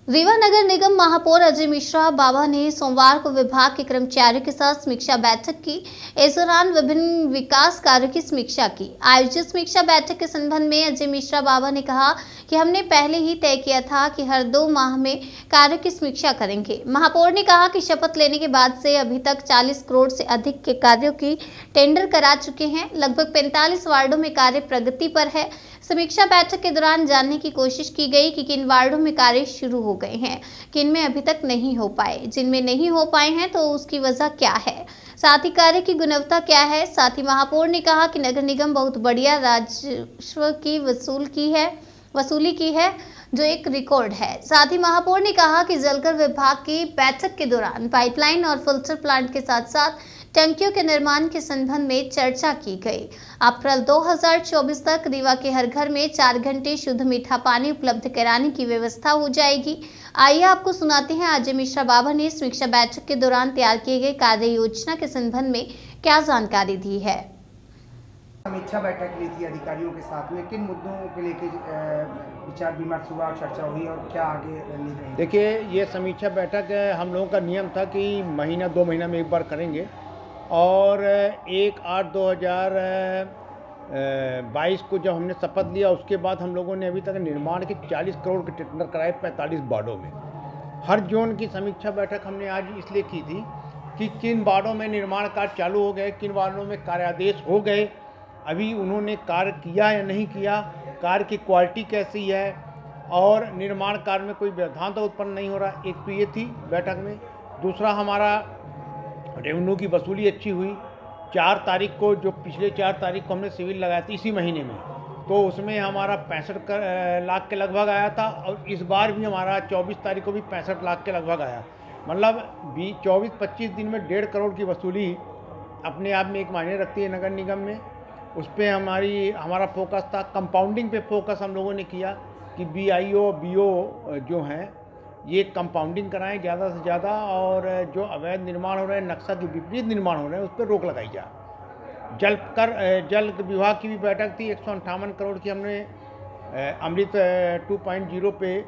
रीवा नगर निगम महापौर अजय मिश्रा बाबा ने सोमवार को विभाग के कर्मचारियों के साथ समीक्षा बैठक की। इस दौरान विभिन्न विकास कार्यों की समीक्षा की। आयोजित समीक्षा बैठक के संबंध में अजय मिश्रा बाबा ने कहा कि हमने पहले ही तय किया था कि हर 2 माह में कार्यों की समीक्षा करेंगे। महापौर ने कहा कि शपथ लेने के बाद से अभी तक 40 करोड़ से अधिक के कार्यों की टेंडर करा चुके हैं। लगभग 45 वार्डों में कार्य प्रगति पर है। समीक्षा बैठक के दौरान जानने की कोशिश की गई कि किन वार्डों में कार्य शुरू हो गए हैं, किन में अभी तक नहीं हो पाए, जिनमें नहीं हो पाए हैं तो उसकी वजह क्या है, साथ ही कार्य की गुणवत्ता क्या है। साथ ही महापौर ने कहा कि नगर निगम बहुत बढ़िया राजस्व की वसूली की है जो एक रिकॉर्ड है। साथ ही महापौर ने कहा कि जलकर विभाग की बैठक के दौरान पाइपलाइन और फिल्टर प्लांट के साथ साथ टंकियों के निर्माण के संबंध में चर्चा की गई। अप्रैल 2024 तक रीवा के हर घर में 4 घंटे शुद्ध मीठा पानी उपलब्ध कराने की व्यवस्था हो जाएगी। आइए आपको सुनाते हैं अजय मिश्रा बाबा ने समीक्षा बैठक के दौरान तैयार किए गए कार्य योजना के संबंध में क्या जानकारी दी है। समीक्षा बैठक ली थी अधिकारियों के साथ में, किन मुद्दों के लेके विचार विमर्श हुआ, चर्चा हुई और क्या आगे रणनीति रही? देखिए, ये समीक्षा बैठक हम लोगों का नियम था कि महीना 2 महीना में एक बार करेंगे और 1/8/2022 को जब हमने शपथ लिया उसके बाद हम लोगों ने अभी तक निर्माण के 40 करोड़ के टेंडर कराए 45 वार्डों में। हर जोन की समीक्षा बैठक हमने आज इसलिए की थी कि किन वार्डों में निर्माण कार्य चालू हो गए, किन वार्डों में कार्यादेश हो गए, अभी उन्होंने कार्य किया या नहीं किया, कार्य की क्वालिटी कैसी है और निर्माण कार्य में कोई व्यवधान तो उत्पन्न नहीं हो रहा। एक तो ये थी बैठक में। दूसरा, हमारा रेवेन्यू की वसूली अच्छी हुई। 4 तारीख को, जो पिछले 4 तारीख को हमने सिविल लगाया था इसी महीने में, तो उसमें हमारा 65 लाख के लगभग आया था और इस बार भी हमारा 24 तारीख को भी 65 लाख के लगभग आया। मतलब 24-25 दिन में 1.5 करोड़ की वसूली अपने आप में एक मायने रखती है नगर निगम में। उस पर हमारा फोकस था। कंपाउंडिंग पे फोकस हम लोगों ने किया कि BIO BO जो हैं ये कंपाउंडिंग कराएं ज़्यादा से ज़्यादा और जो अवैध निर्माण हो रहे हैं, नक्शा के विपरीत निर्माण हो रहे हैं, उस पर रोक लगाई जाए। जल विभाग की भी बैठक थी। 158 करोड़ की हमने अमृत 2.0 पे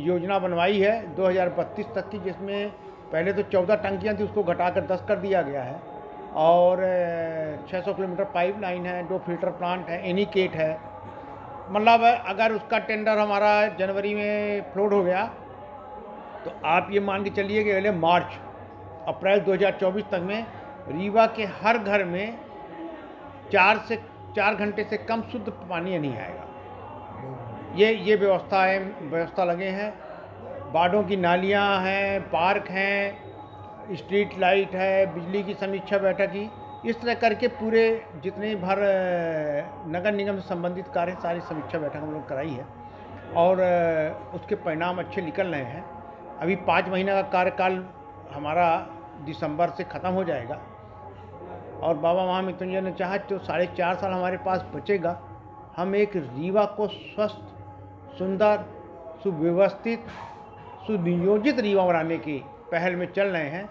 योजना बनवाई है 2032 तक की, जिसमें पहले तो 14 टंकियाँ थी, उसको घटाकर 10 कर दिया गया है और 600 किलोमीटर पाइपलाइन है, 2 फिल्टर प्लांट है, एनीकेट है। मतलब अगर उसका टेंडर हमारा जनवरी में फ्लोट हो गया तो आप ये मान के चलिए कि अगले अप्रैल 2024 तक में रीवा के हर घर में 4 घंटे से कम शुद्ध पानी नहीं आएगा। ये व्यवस्था लगे हैं। वार्डों की नालियाँ हैं, पार्क हैं, स्ट्रीट लाइट है, बिजली की समीक्षा बैठक की। इस तरह करके पूरे जितने भर नगर निगम से संबंधित कार्य सारी समीक्षा बैठक हम लोग कराई है और उसके परिणाम अच्छे निकल रहे हैं। अभी 5 महीने का कार्यकाल हमारा दिसंबर से ख़त्म हो जाएगा और बाबा महामृत्युंजय ने चाहा तो 4.5 साल हमारे पास बचेगा। हम एक रीवा को स्वस्थ, सुंदर, सुव्यवस्थित, सुनियोजित रीवा बनाने की पहल में चल रहे हैं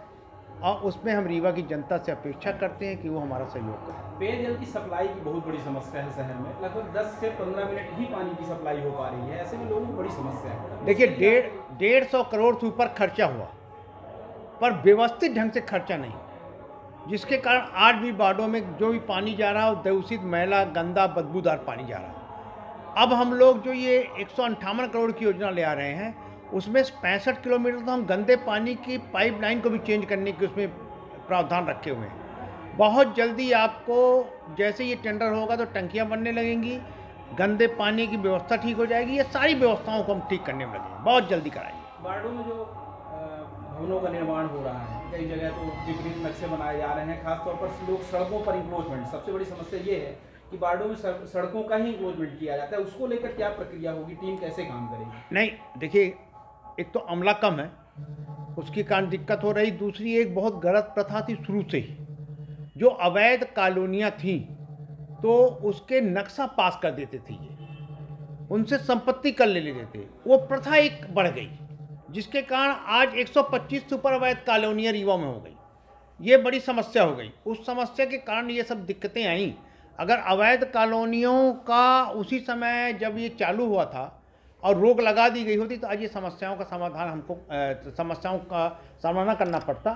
और उसमें हम रीवा की जनता से अपेक्षा करते हैं कि वो हमारा सहयोग करें। पेयजल की सप्लाई की बहुत बड़ी समस्या है शहर में। लगभग 10 से 15 मिनट ही पानी की सप्लाई हो पा रही है। ऐसे में लोगों को बड़ी समस्या है। देखिए, 150 करोड़ से ऊपर खर्चा हुआ पर व्यवस्थित ढंग से खर्चा नहीं, जिसके कारण आज भी वार्डों में जो भी पानी जा रहा है वो दूषित, मैला, गंदा, बदबूदार पानी जा रहा है। अब हम लोग जो ये 158 करोड़ की योजना ले आ रहे हैं उसमें 65 किलोमीटर तो हम गंदे पानी की पाइपलाइन को भी चेंज करने की उसमें प्रावधान रखे हुए हैं। बहुत जल्दी आपको जैसे ये टेंडर होगा तो टंकियां बनने लगेंगी, गंदे पानी की व्यवस्था ठीक हो जाएगी। ये सारी व्यवस्थाओं को हम ठीक करने में लगेंगे, बहुत जल्दी कराएंगे। वार्डों में जो भवनों का निर्माण हो रहा है, कई जगह तो विपरीत नक्शे बनाए जा रहे हैं। खासतौर पर लोग सड़कों पर इंक्रोचमेंट, सबसे बड़ी समस्या ये है कि वार्डों में सड़कों का ही इंक्रोचमेंट किया जाता है। उसको लेकर क्या प्रक्रिया होगी, टीम कैसे काम करेगी? नहीं, देखिए, एक तो अमला कम है, उसके कारण दिक्कत हो रही। दूसरी, एक बहुत गलत प्रथा थी शुरू से ही, जो अवैध कॉलोनियाँ थीं तो उसके नक्शा पास कर देते थे, ये उनसे संपत्ति कर ले लेते थे। वो प्रथा एक बढ़ गई जिसके कारण आज 125 से ऊपर अवैध कॉलोनियाँ रीवा में हो गई। ये बड़ी समस्या हो गई। उस समस्या के कारण ये सब दिक्कतें आईं। अगर अवैध कॉलोनियों का उसी समय जब ये चालू हुआ था और रोक लगा दी गई होती तो आज ये समस्याओं का समाधान हमको समस्याओं का सामना न करना पड़ता।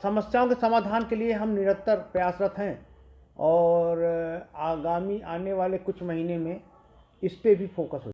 समस्याओं के समाधान के लिए हम निरंतर प्रयासरत हैं और आगामी आने वाले कुछ महीने में इस पे भी फोकस हो